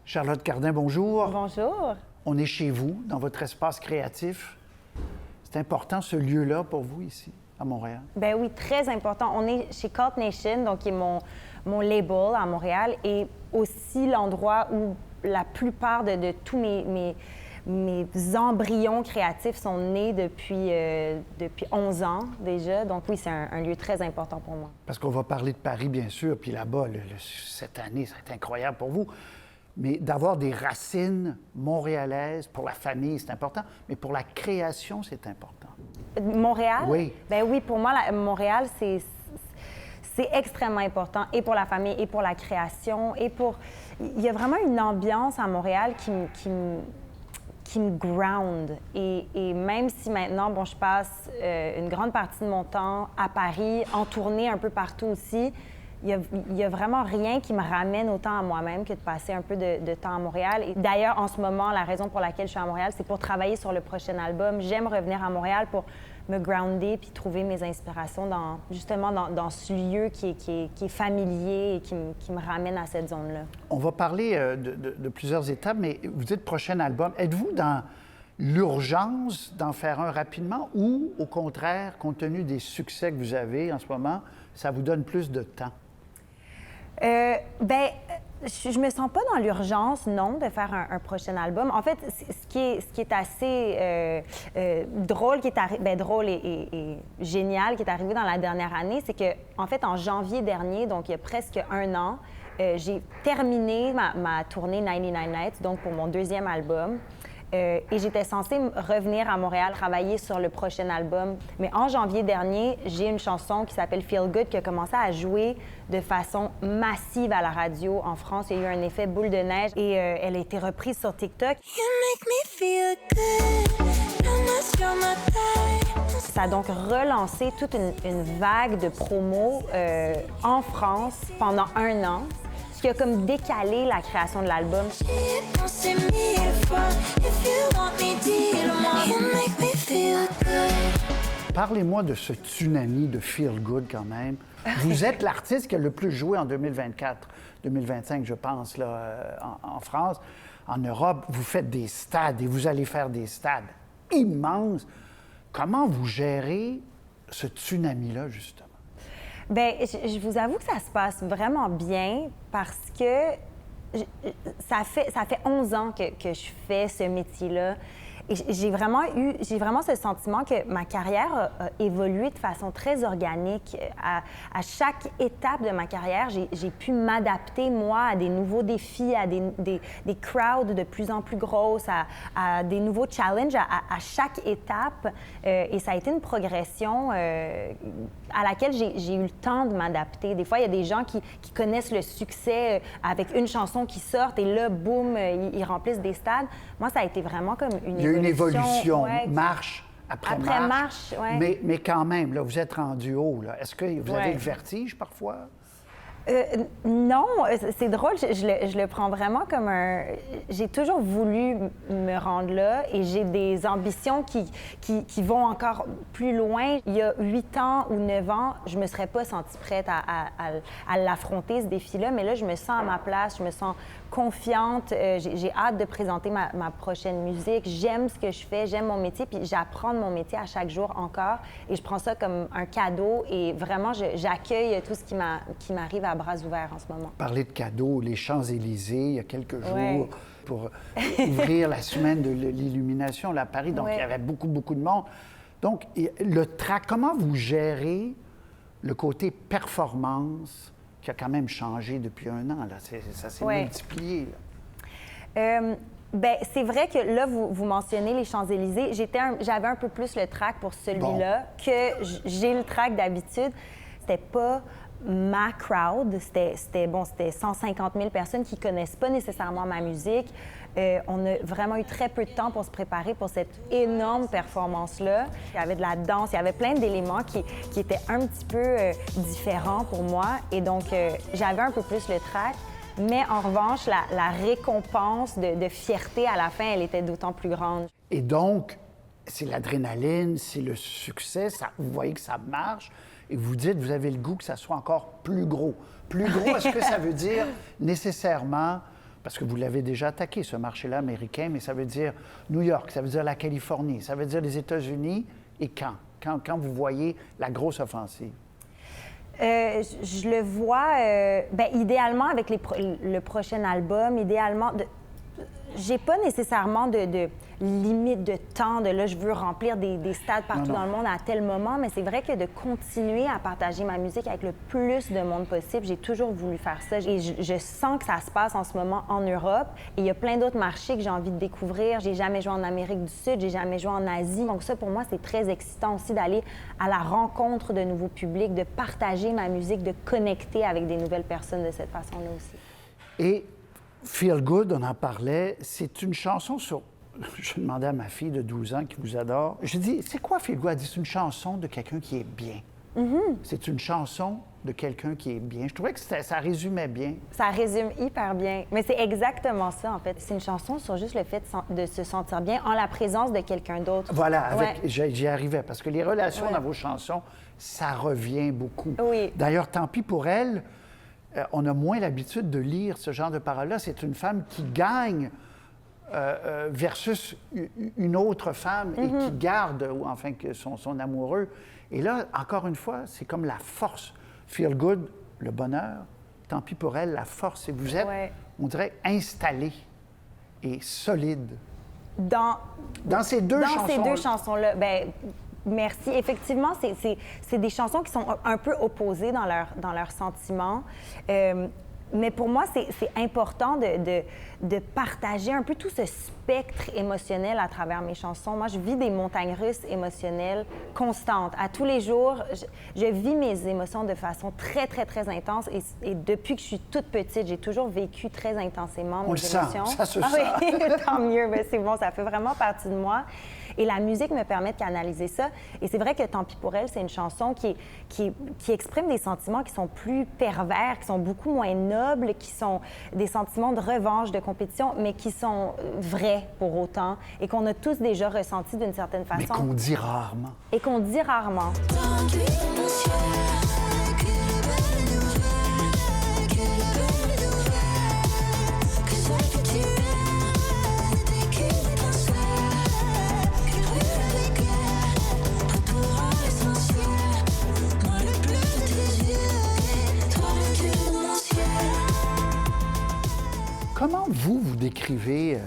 Charlotte Cardin, bonjour. Bonjour. On est chez vous, dans votre espace créatif. C'est important, ce lieu-là, pour vous, ici, à Montréal? Ben oui, très important. On est chez Cult Nation, donc qui est mon label à Montréal, et aussi l'endroit où la plupart de tous mes embryons créatifs sont nés depuis 11 ans déjà. Donc oui, c'est un lieu très important pour moi. Parce qu'on va parler de Paris, bien sûr, puis là-bas, cette année, ça va être incroyable pour vous. Mais d'avoir des racines montréalaises pour la famille, c'est important, mais pour la création, c'est important. Montréal? Oui. Ben oui, pour moi, Montréal, c'est extrêmement important, et pour la famille, et pour la création, et pour... Il y a vraiment une ambiance à Montréal qui me ground. Et même si maintenant, bon, je passe une grande partie de mon temps à Paris, en tournée un peu partout aussi, il y a vraiment rien qui me ramène autant à moi-même que de passer un peu de temps à Montréal. Et d'ailleurs, en ce moment, la raison pour laquelle je suis à Montréal, c'est pour travailler sur le prochain album. J'aime revenir à Montréal pour me grounder puis trouver mes inspirations justement dans ce lieu qui est familier et qui me ramène à cette zone-là. On va parler de plusieurs étapes, mais vous dites prochain album. Êtes-vous dans l'urgence d'en faire un rapidement ou, au contraire, compte tenu des succès que vous avez en ce moment, ça vous donne plus de temps? Je me sens pas dans l'urgence, non, de faire un prochain album. En fait, ce qui est assez drôle, drôle et génial qui est arrivé dans la dernière année, c'est que, en fait, en janvier dernier, donc il y a presque un an, j'ai terminé ma tournée 99 Nights, donc pour mon deuxième album. Et j'étais censée revenir à Montréal, travailler sur le prochain album. Mais en janvier dernier, j'ai une chanson qui s'appelle Feel Good qui a commencé à jouer de façon massive à la radio en France. Il y a eu un effet boule de neige et elle a été reprise sur TikTok. Ça a donc relancé toute une vague de promos en France pendant un an, ce qui a comme décalé la création de l'album. Parlez-moi de ce tsunami de Feel Good quand même. Vous êtes l'artiste qui a le plus joué en 2024, 2025, je pense, là, en France. En Europe, vous faites des stades et vous allez faire des stades immenses. Comment vous gérez ce tsunami-là, justement? Bien, je vous avoue que ça se passe vraiment bien parce que ça fait 11 ans que je fais ce métier-là. Et j'ai vraiment ce sentiment que ma carrière a évolué de façon très organique. À chaque étape de ma carrière, j'ai pu m'adapter, moi, à des nouveaux défis, à des crowds de plus en plus grosses, à des nouveaux challenges à chaque étape. Et ça a été une progression à laquelle j'ai eu le temps de m'adapter. Des fois, il y a des gens qui connaissent le succès avec une chanson qui sort et là, boum, ils remplissent des stades. Moi, ça a été vraiment comme une évolution, ouais, marche après marche. Ouais. Mais quand même, là, vous êtes rendu haut. Là. Est-ce que vous avez le vertige parfois? Non, c'est drôle, je le prends vraiment comme un... J'ai toujours voulu me rendre là et j'ai des ambitions qui vont encore plus loin. Il y a 8 ans ou 9 ans, je me serais pas sentie prête à l'affronter, ce défi-là, mais là, je me sens à ma place, je me sens confiante, j'ai hâte de présenter ma prochaine musique, j'aime ce que je fais, j'aime mon métier, puis j'apprends de mon métier à chaque jour encore et je prends ça comme un cadeau et vraiment, j'accueille tout ce qui m'arrive à bras ouverts en ce moment. Parler de cadeaux, les Champs-Élysées, il y a quelques jours, pour ouvrir la semaine de l'illumination là, à Paris, donc il y avait beaucoup de monde. Donc, le track, comment vous gérez le côté performance qui a quand même changé depuis un an, là. Ça s'est multiplié, là. Bien, c'est vrai que là, vous mentionnez les Champs-Élysées. J'avais un peu plus le track pour celui-là que j'ai le track d'habitude. C'était pas ma crowd. C'était 150 000 personnes qui connaissent pas nécessairement ma musique. On a vraiment eu très peu de temps pour se préparer pour cette énorme performance-là. Il y avait de la danse, il y avait plein d'éléments qui étaient un petit peu différents pour moi. Et donc, j'avais un peu plus le track. Mais en revanche, la récompense de fierté à la fin, elle était d'autant plus grande. Et donc, c'est l'adrénaline, c'est le succès, vous voyez que ça marche, et vous dites, vous avez le goût que ça soit encore plus gros. Plus gros, est-ce que ça veut dire nécessairement parce que vous l'avez déjà attaqué, ce marché-là américain, mais ça veut dire New York, ça veut dire la Californie, ça veut dire les États-Unis, et quand? Quand vous voyez la grosse offensive? Je le vois, idéalement avec le prochain album, idéalement... J'ai pas nécessairement de limite de temps, de là, je veux remplir des stades partout dans le monde à tel moment, mais c'est vrai que de continuer à partager ma musique avec le plus de monde possible, j'ai toujours voulu faire ça. Et je sens que ça se passe en ce moment en Europe. Et il y a plein d'autres marchés que j'ai envie de découvrir. J'ai jamais joué en Amérique du Sud, j'ai jamais joué en Asie. Donc ça, pour moi, c'est très excitant aussi d'aller à la rencontre de nouveaux publics, de partager ma musique, de connecter avec des nouvelles personnes de cette façon-là aussi. Et Feel Good, on en parlait, c'est une chanson sur... Je demandais à ma fille de 12 ans qui vous adore, je dis, c'est quoi Feel Good? Elle dit, c'est une chanson de quelqu'un qui est bien. C'est une chanson de quelqu'un qui est bien. Je trouvais que ça résumait bien. Ça résume hyper bien. Mais c'est exactement ça, en fait. C'est une chanson sur juste le fait de se sentir bien en la présence de quelqu'un d'autre. Voilà, j'y arrivais, parce que les relations dans vos chansons, ça revient beaucoup. Oui. D'ailleurs, Tant pis pour elle, on a moins l'habitude de lire ce genre de paroles-là. C'est une femme qui gagne versus une autre femme et qui garde, ou enfin, son amoureux. Et là, encore une fois, c'est comme la force. Feel Good, le bonheur. Tant pis pour elle, la force. Et vous êtes, on dirait, installé et solide. Dans ces deux chansons. Dans ces deux chansons-là, merci. Effectivement, c'est des chansons qui sont un peu opposées dans leurs sentiments. Mais pour moi, c'est important de partager un peu tout ce spectre émotionnel à travers mes chansons. Moi, je vis des montagnes russes émotionnelles constantes. À tous les jours, je vis mes émotions de façon très, très, très intense. Et depuis que je suis toute petite, j'ai toujours vécu très intensément mes émotions. Ça se sent. Oui, tant mieux. Mais c'est bon, ça fait vraiment partie de moi. Et la musique me permet de canaliser ça. Et c'est vrai que Tant pis pour elle, c'est une chanson qui exprime des sentiments qui sont plus pervers, qui sont beaucoup moins nobles, qui sont des sentiments de revanche, de compétition, mais qui sont vrais pour autant et qu'on a tous déjà ressentis d'une certaine façon. Mais qu'on dit rarement. Et qu'on dit rarement. Comment vous décrivez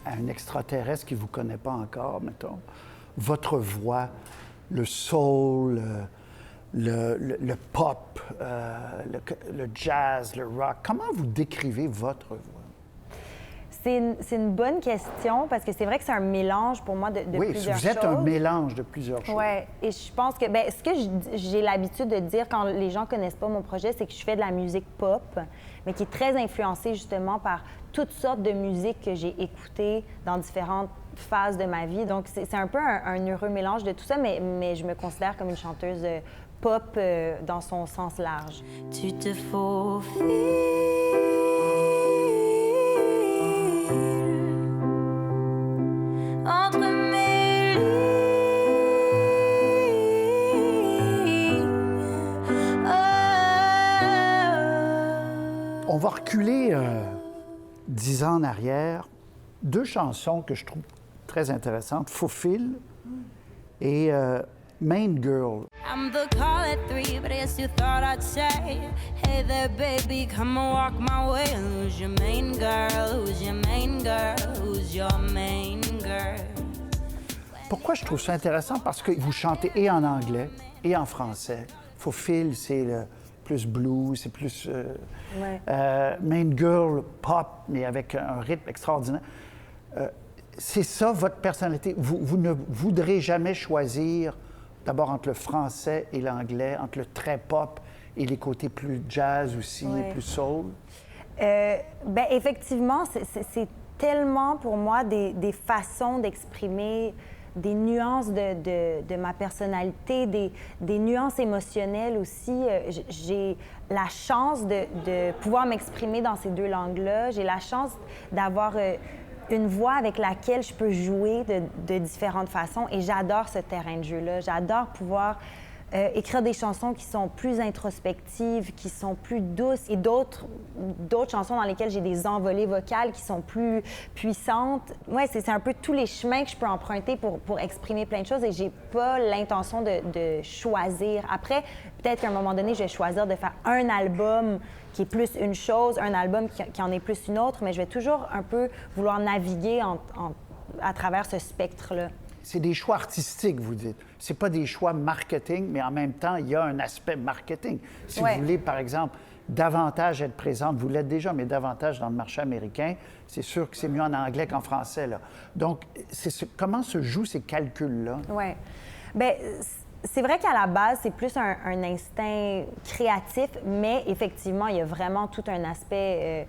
à un extraterrestre qui ne vous connaît pas encore, mettons, votre voix, le soul, le pop, le jazz, le rock? Comment vous décrivez votre voix? C'est une bonne question parce que c'est vrai que c'est un mélange pour moi de plusieurs choses. Oui, vous êtes un mélange de plusieurs choses. Oui, et je pense que ce que j'ai l'habitude de dire quand les gens ne connaissent pas mon projet, c'est que je fais de la musique pop, mais qui est très influencée justement par toutes sortes de musiques que j'ai écoutées dans différentes phases de ma vie. Donc, c'est un peu un heureux mélange de tout ça, mais je me considère comme une chanteuse pop dans son sens large. Tu te faufiles entre mes lignes. On va reculer 10 ans en arrière. Deux chansons que je trouve très intéressantes, Faufile et Main Girl. I'm the call at 3, but I guess you thought I'd say, hey there baby, come and walk my way. Who's your main girl? Who's your main girl? Who's your main girl? Pourquoi je trouve ça intéressant? Parce que vous chantez et en anglais et en français. Faufile, c'est plus blues, c'est plus Main Girl, pop, mais avec un rythme extraordinaire. C'est ça, votre personnalité. Vous ne voudrez jamais choisir d'abord entre le français et l'anglais, entre le très pop et les côtés plus jazz aussi, plus soul? Effectivement, c'est tellement pour moi des façons d'exprimer des nuances de ma personnalité, des nuances émotionnelles aussi. J'ai la chance de pouvoir m'exprimer dans ces deux langues-là. J'ai la chance d'avoir une voix avec laquelle je peux jouer de différentes façons et j'adore ce terrain de jeu-là. J'adore pouvoir écrire des chansons qui sont plus introspectives, qui sont plus douces, et d'autres chansons dans lesquelles j'ai des envolées vocales qui sont plus puissantes. Ouais, c'est un peu tous les chemins que je peux emprunter pour exprimer plein de choses, et j'ai pas l'intention de choisir. Après, peut-être qu'à un moment donné, je vais choisir de faire un album qui est plus une chose, un album qui en est plus une autre, mais je vais toujours un peu vouloir naviguer à travers ce spectre-là. C'est des choix artistiques, vous dites. C'est pas des choix marketing, mais en même temps, il y a un aspect marketing. Si vous voulez, par exemple, davantage être présente, vous l'êtes déjà, mais davantage dans le marché américain, c'est sûr que c'est mieux en anglais qu'en français, là. Donc, comment se jouent ces calculs-là? Oui. Bien, c'est vrai qu'à la base, c'est plus un instinct créatif, mais effectivement, il y a vraiment tout un aspect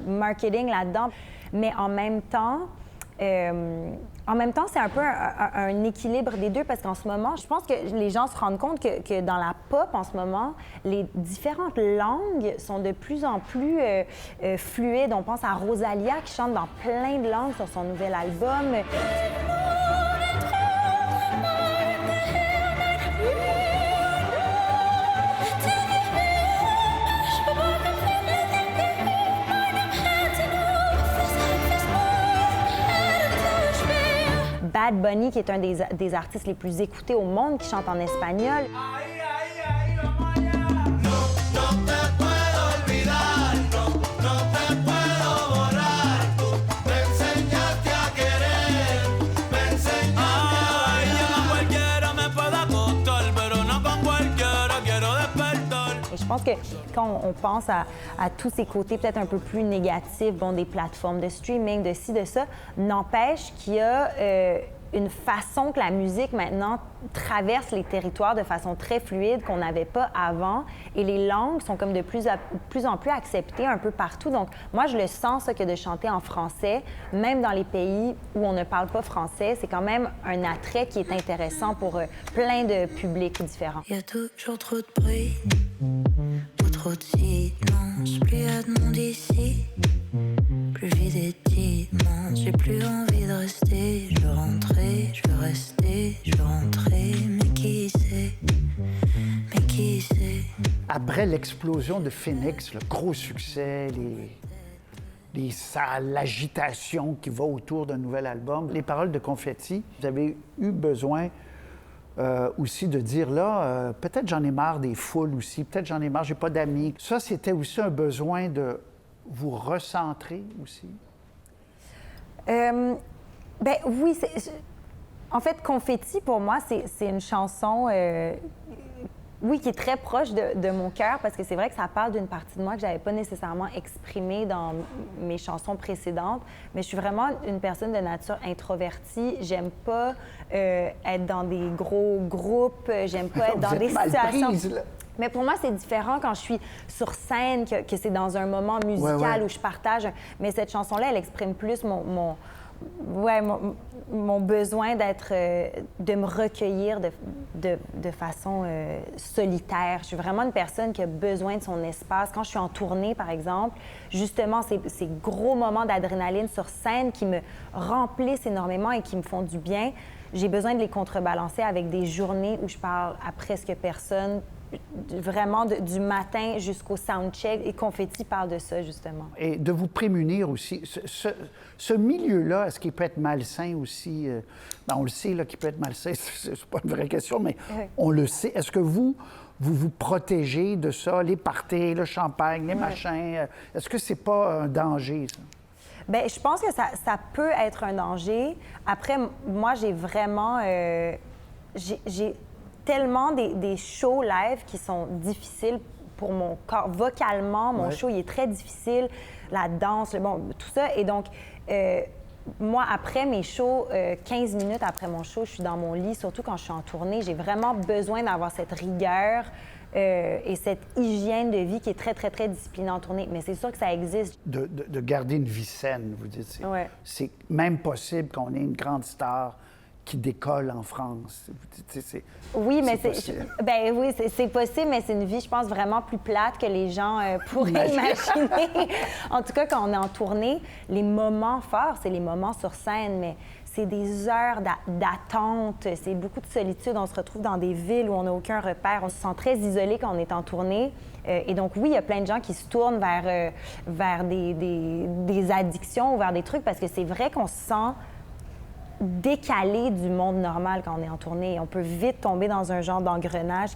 marketing là-dedans. Mais en même temps, c'est un peu un équilibre des deux, parce qu'en ce moment, je pense que les gens se rendent compte que dans la pop, en ce moment, les différentes langues sont de plus en plus fluides. On pense à Rosalia qui chante dans plein de langues sur son nouvel album. Bad Bunny, qui est un des artistes les plus écoutés au monde, qui chante en espagnol. Je pense que quand on pense à tous ces côtés peut-être un peu plus négatifs, bon, des plateformes de streaming, de ci, de ça, n'empêche qu'il y a une façon que la musique maintenant traverse les territoires de façon très fluide qu'on n'avait pas avant, et les langues sont comme de plus en plus acceptées un peu partout. Donc moi, je le sens, ça, que de chanter en français, même dans les pays où on ne parle pas français, c'est quand même un attrait qui est intéressant pour plein de publics différents. Il y a toujours trop de bruit, ou trop de silence, plus il y a de monde ici, plus vide est immense, j'ai plus envie de rester, je veux rentrer, je veux rester, je veux rentrer, mais qui sait, Après l'explosion de Phoenix, le gros succès, les salles, l'agitation qui va autour d'un nouvel album, les paroles de Confetti, vous avez eu besoin aussi de dire, là, peut-être j'en ai marre des foules aussi, peut-être j'en ai marre, j'ai pas d'amis. Ça, c'était aussi un besoin de vous recentrer aussi? Ben oui, en fait, Confetti, pour moi, c'est une chanson, oui, qui est très proche de mon cœur, parce que c'est vrai que ça parle d'une partie de moi que j'avais pas nécessairement exprimée dans mes chansons précédentes, mais je suis vraiment une personne de nature introvertie. J'aime pas être dans des gros groupes, j'aime pas être dans des situations... Prise, là. Mais pour moi, c'est différent quand je suis sur scène, que c'est dans un moment musical où je partage. Mais cette chanson-là, elle exprime plus mon besoin de me recueillir de façon solitaire. Je suis vraiment une personne qui a besoin de son espace. Quand je suis en tournée, par exemple, justement, ces gros moments d'adrénaline sur scène qui me remplissent énormément et qui me font du bien, j'ai besoin de les contrebalancer avec des journées où je parle à presque personne, vraiment du matin jusqu'au soundcheck, et Confetti parle de ça, justement. Et de vous prémunir aussi. Ce milieu-là, est-ce qu'il peut être malsain aussi? Ben, on le sait, là, qu'il peut être malsain, c'est pas une vraie question, mais on le sait. Est-ce que vous protégez de ça, les parties, le champagne, les machins? Est-ce que c'est pas un danger, ça? Bien, je pense que ça peut être un danger. Après, moi, j'ai vraiment... j'ai tellement des shows live qui sont difficiles pour mon corps. Vocalement, mon show, il est très difficile. La danse, tout ça. Et donc, moi, après mes shows, 15 minutes après mon show, je suis dans mon lit, surtout quand je suis en tournée. J'ai vraiment besoin d'avoir cette rigueur et cette hygiène de vie qui est très, très, très disciplinée en tournée. Mais c'est sûr que ça existe. De garder une vie saine, vous dites. C'est même possible qu'on ait une grande star qui décolle en France. Oui, mais c'est possible, mais c'est une vie, je pense, vraiment plus plate que les gens pourraient imaginer. En tout cas, quand on est en tournée, les moments forts, c'est les moments sur scène, mais c'est des heures d'attente, c'est beaucoup de solitude. On se retrouve dans des villes où on n'a aucun repère. On se sent très isolé quand on est en tournée. Et donc, oui, il y a plein de gens qui se tournent vers des addictions ou vers des trucs parce que c'est vrai qu'on se sent décalé du monde normal quand on est en tournée. On peut vite tomber dans un genre d'engrenage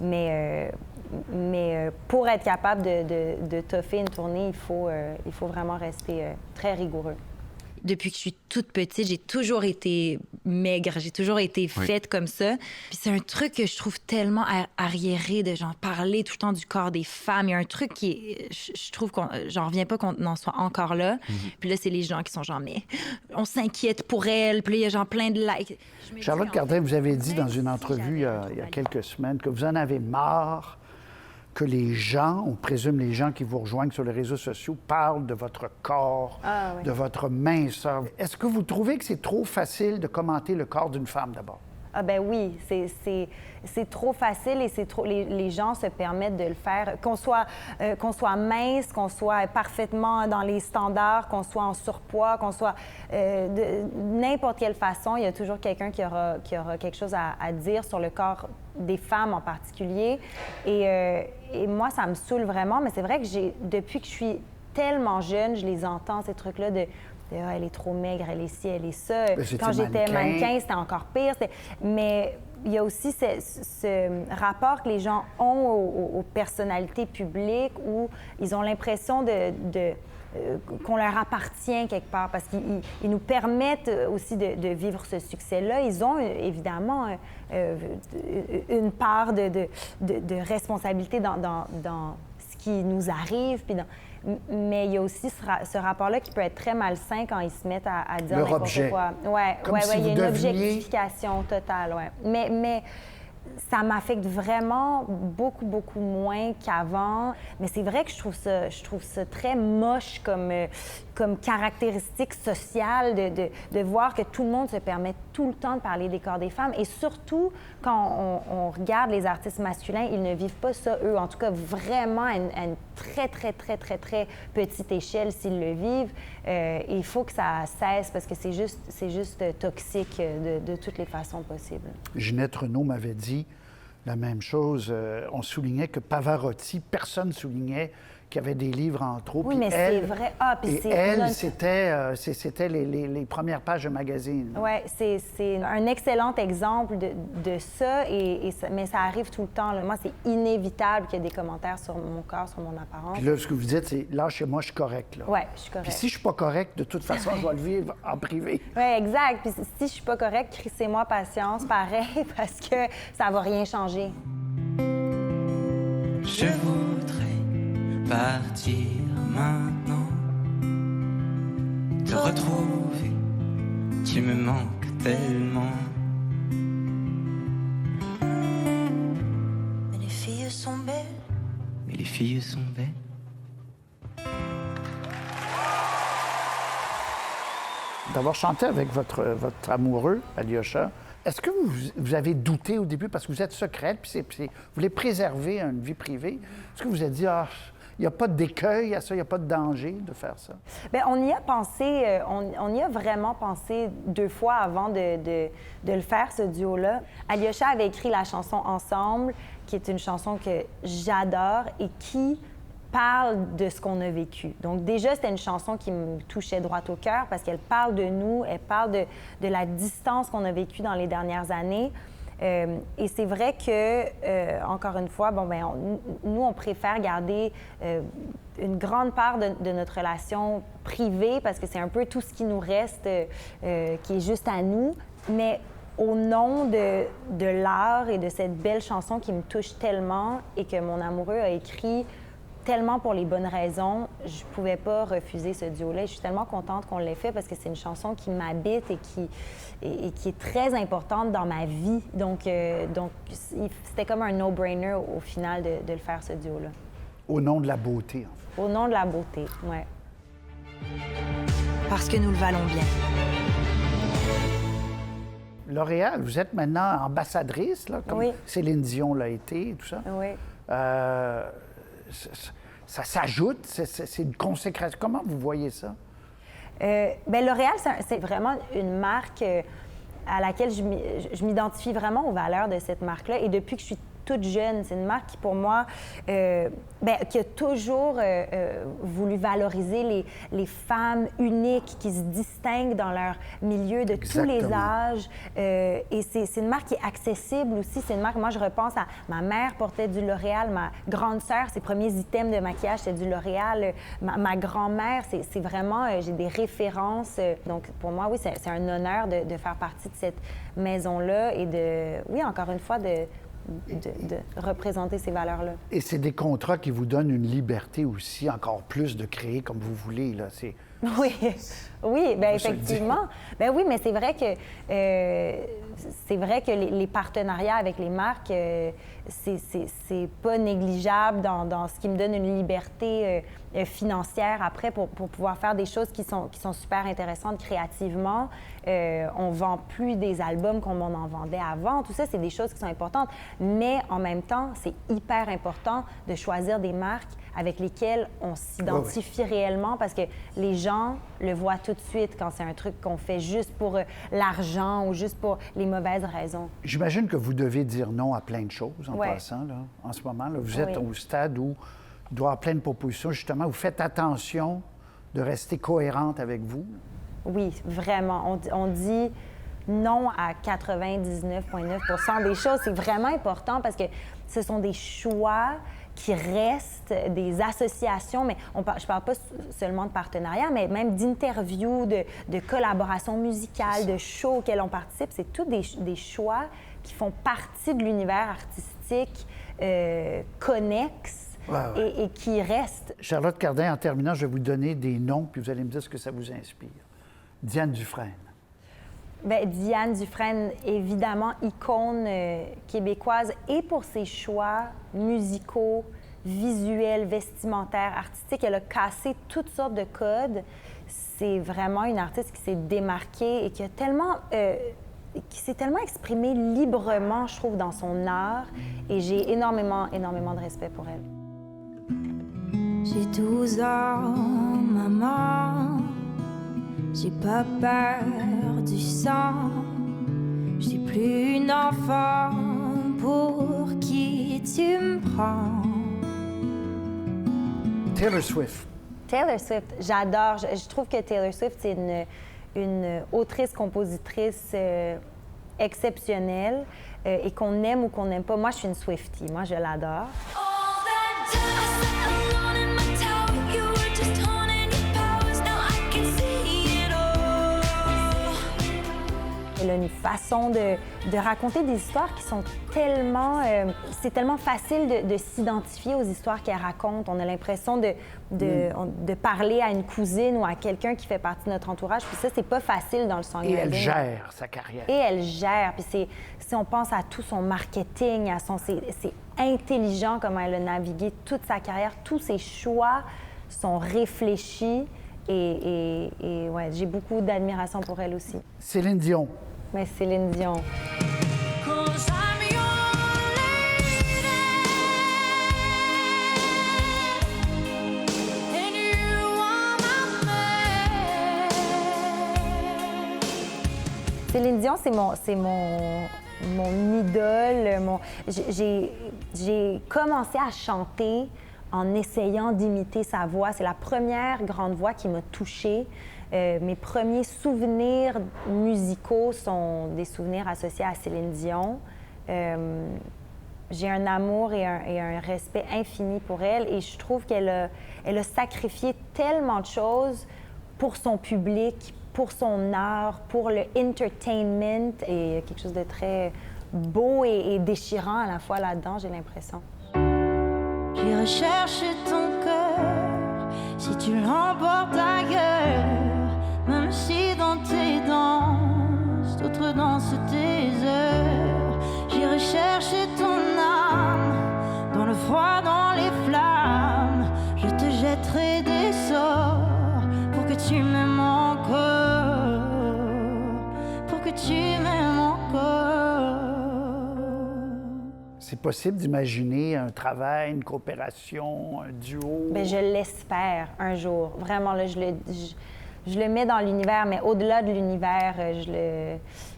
mais pour être capable de toffer une tournée, il faut vraiment rester très rigoureux. Depuis que je suis toute petite, j'ai toujours été maigre, j'ai toujours été faite comme ça. Puis c'est un truc que je trouve tellement arriéré de genre parler tout le temps du corps des femmes. Il y a un truc qui est, je trouve j'en reviens pas qu'on en soit encore là. Puis là, c'est les gens qui sont genre, mais on s'inquiète pour elle. Puis là, il y a genre plein de likes. Charlotte Cardin, vous avez dit dans une entrevue il y a quelques semaines que vous en avez marre que les gens, on présume les gens qui vous rejoignent sur les réseaux sociaux, parlent de votre corps, de votre minceur. Est-ce que vous trouvez que c'est trop facile de commenter le corps d'une femme d'abord? Ah ben oui, c'est trop facile et les gens se permettent de le faire. Qu'on soit mince, qu'on soit parfaitement dans les standards, qu'on soit en surpoids, qu'on soit de n'importe quelle façon, il y a toujours quelqu'un qui aura quelque chose à dire sur le corps des femmes en particulier. Et moi, ça me saoule vraiment, mais c'est vrai que depuis que je suis tellement jeune, je les entends, ces trucs-là de elle est trop maigre, elle est ci, elle est ça. Quand j'étais mannequin, c'était encore pire. Mais il y a aussi ce rapport que les gens ont aux personnalités publiques où ils ont l'impression qu'on leur appartient quelque part parce qu'ils nous permettent aussi de vivre ce succès-là. Ils ont évidemment une part de responsabilité dans ce qui nous arrive. Mais il y a aussi ce rapport-là qui peut être très malsain quand ils se mettent à dire leur n'importe objet. quoi. Comme si il y a vous une deveniez... objectification totale, ouais. Mais ça m'affecte vraiment beaucoup, beaucoup moins qu'avant. Mais c'est vrai que je trouve ça très moche comme caractéristique sociale de voir que tout le monde se permet tout le temps de parler des corps des femmes. Et surtout, quand on regarde les artistes masculins, ils ne vivent pas ça, eux. En tout cas, vraiment à une très, très, très, très, très petite échelle s'ils le vivent. Il faut que ça cesse parce que c'est juste toxique de toutes les façons possibles. Ginette Renault m'avait dit la même chose. On soulignait que Pavarotti, personne ne soulignait qu'il y avait des livres en trop. Oui, mais c'est vrai. C'était les premières pages de magazine. Oui, c'est un excellent exemple de ça, mais ça arrive tout le temps. Là. Moi, c'est inévitable qu'il y ait des commentaires sur mon corps, sur mon apparence. Puis là, ce que vous dites, c'est là, chez moi, je suis correct. Oui, je suis correcte. Puis si je suis pas correct, de toute façon, je vais le vivre en privé. Oui, exact. Puis si je suis pas correcte, crissez-moi patience, pareil, parce que ça va rien changer. Je voudrais partir maintenant, te retrouver, tu me manques tellement. Mais les filles sont belles. Mais les filles sont belles. D'avoir chanté avec votre amoureux, Alyosha, est-ce que vous avez douté au début, parce que vous êtes secrète, puis vous voulez préserver une vie privée, est-ce que vous vous êtes dit, il n'y a pas d'écueil à ça, il n'y a pas de danger de faire ça? Bien, on y a pensé, on y a vraiment pensé 2 fois avant de le faire, ce duo-là. Alyosha avait écrit la chanson Ensemble, qui est une chanson que j'adore et qui parle de ce qu'on a vécu. Donc déjà, c'était une chanson qui me touchait droit au cœur parce qu'elle parle de nous, elle parle de la distance qu'on a vécue dans les dernières années. Et c'est vrai que, encore une fois, nous, on préfère garder une grande part de notre relation privée parce que c'est un peu tout ce qui nous reste qui est juste à nous. Mais au nom de l'art et de cette belle chanson qui me touche tellement et que mon amoureux a écrit tellement pour les bonnes raisons, je ne pouvais pas refuser ce duo-là. Je suis tellement contente qu'on l'ait fait parce que c'est une chanson qui m'habite et qui est très importante dans ma vie. Donc c'était comme un no-brainer au final de le faire, ce duo-là. Au nom de la beauté, en fait. Au nom de la beauté, oui. Parce que nous le valons bien. L'Oréal, vous êtes maintenant ambassadrice, là, comme oui. Céline Dion l'a été et tout ça. Oui. Ça s'ajoute, c'est une consécration. Comment vous voyez ça? L'Oréal, c'est vraiment une marque à laquelle je m'identifie vraiment aux valeurs de cette marque-là. Et depuis que je suis toute jeune, c'est une marque qui, pour moi, qui a toujours voulu valoriser les femmes uniques qui se distinguent dans leur milieu de tous les âges. Et c'est une marque qui est accessible aussi. C'est une marque, moi, je repense à ma mère portait du L'Oréal, ma grande sœur, ses premiers items de maquillage, c'était du L'Oréal. Ma grand-mère, c'est vraiment, j'ai des références. Donc, pour moi, oui, c'est un honneur de faire partie de cette maison-là et oui, encore une fois, de représenter ces valeurs-là. Et c'est des contrats qui vous donnent une liberté aussi, encore plus de créer comme vous voulez, là. Oui, effectivement. Oui, mais c'est vrai que les partenariats avec les marques, c'est pas négligeable dans ce qui me donne une liberté financière après pour pouvoir faire des choses qui sont super intéressantes créativement. On vend plus des albums comme on en vendait avant. Tout ça, c'est des choses qui sont importantes. Mais en même temps, c'est hyper important de choisir des marques avec lesquelles on s'identifie réellement parce que les gens le voient tout de suite quand c'est un truc qu'on fait juste pour l'argent ou juste pour les mauvaises raisons. J'imagine que vous devez dire non à plein de choses en passant, là, en ce moment. Là. Vous êtes au stade où il doit y avoir plein de propositions. Justement, vous faites attention de rester cohérente avec vous. Oui, vraiment. On dit non à 99,9 % des choses. C'est vraiment important parce que ce sont des choix qui restent, des associations, mais je parle pas seulement de partenariat, mais même d'interviews, de collaborations musicales, de shows auxquels on participe. C'est tous des choix qui font partie de l'univers artistique connexe et qui restent. Charlotte Cardin, en terminant, je vais vous donner des noms, puis vous allez me dire ce que ça vous inspire. Diane Dufresne. Diane Dufresne, évidemment, icône québécoise, et pour ses choix musicaux, visuels, vestimentaires, artistiques. Elle a cassé toutes sortes de codes. C'est vraiment une artiste qui s'est démarquée et qui s'est tellement exprimée librement, je trouve, dans son art. Et j'ai énormément de respect pour elle. J'ai 12 ans, maman. J'ai pas peur du sang. Je suis plus une enfant pour qui tu me prends. Taylor Swift. Taylor Swift, j'adore. Je trouve que Taylor Swift, c'est une autrice-compositrice exceptionnelle et qu'on aime ou qu'on n'aime pas. Moi, je suis une Swiftie. Moi, je l'adore. Elle a une façon de raconter des histoires qui sont tellement... c'est tellement facile de s'identifier aux histoires qu'elle raconte. On a l'impression de parler à une cousine ou à quelqu'un qui fait partie de notre entourage. Puis ça, c'est pas facile dans le songwriting. Et elle gère sa carrière. Et elle gère. Puis si on pense à tout son marketing, c'est intelligent comment elle a navigué toute sa carrière. Tous ses choix sont réfléchis. Et ouais, j'ai beaucoup d'admiration pour elle aussi. Céline Dion. Mais Céline Dion. Céline Dion, c'est mon idole. J'ai commencé à chanter en essayant d'imiter sa voix. C'est la première grande voix qui m'a touchée. Mes premiers souvenirs musicaux sont des souvenirs associés à Céline Dion. J'ai un amour et un respect infini pour elle et je trouve qu'elle a sacrifié tellement de choses pour son public, pour son art, pour le entertainment. Et il y a quelque chose de très beau et déchirant à la fois là-dedans, j'ai l'impression. J'irai chercher ton cœur si tu l'emportes ailleurs. Même si dans tes danses, d'autres dansent tes heures. J'irai chercher ton âme, dans le froid, dans les flammes. Je te jetterai des sorts pour que tu m'aimes encore. Pour que tu m'aimes encore. C'est possible d'imaginer un travail, une coopération, un duo? Bien, je l'espère un jour. Vraiment, là, je le mets dans l'univers, mais au-delà de l'univers,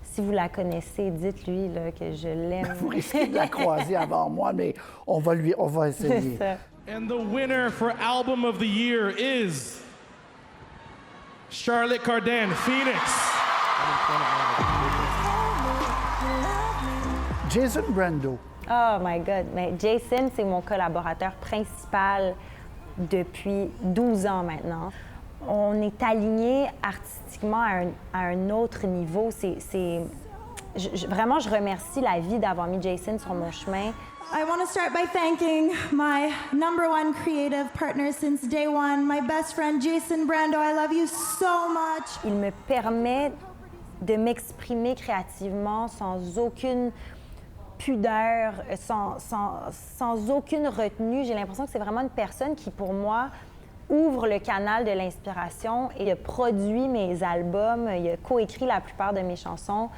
si vous la connaissez, dites-lui là, que je l'aime. Vous risquez de la croiser avant moi, mais on va essayer. C'est ça. And the winner for Album of the Year is Charlotte Cardin, Phoenix. Jason Brando. Oh my God. Mais Jason, c'est mon collaborateur principal depuis 12 ans maintenant. On est alignés artistiquement à un autre niveau. Vraiment, je remercie la vie d'avoir mis Jason sur mon chemin. I want to start by thanking my #1 creative partner since day one, my best friend Jason Brando. I love you so much. Il me permet de m'exprimer créativement sans aucune pudeur, sans aucune retenue. J'ai l'impression que c'est vraiment une personne qui, pour moi, ouvre le canal de l'inspiration et il a produit mes albums, il a coécrit la plupart de mes chansons.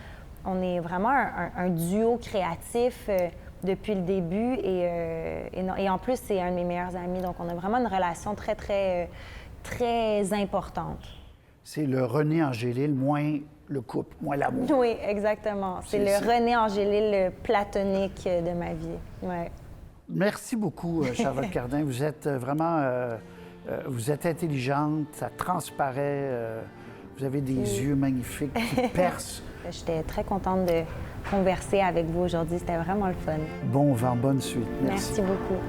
On est vraiment un duo créatif depuis le début et en plus, c'est un de mes meilleurs amis. Donc, on a vraiment une relation très, très, très importante. C'est le René Angélil moins le couple, moins l'amour. Oui, exactement. C'est le René Angélil platonique de ma vie. Ouais. Merci beaucoup, Charlotte Cardin. Vous êtes vraiment... vous êtes intelligente, ça transparaît. Vous avez des yeux magnifiques qui percent. J'étais très contente de converser avec vous aujourd'hui. C'était vraiment le fun. Bon vent, bonne suite. Merci beaucoup.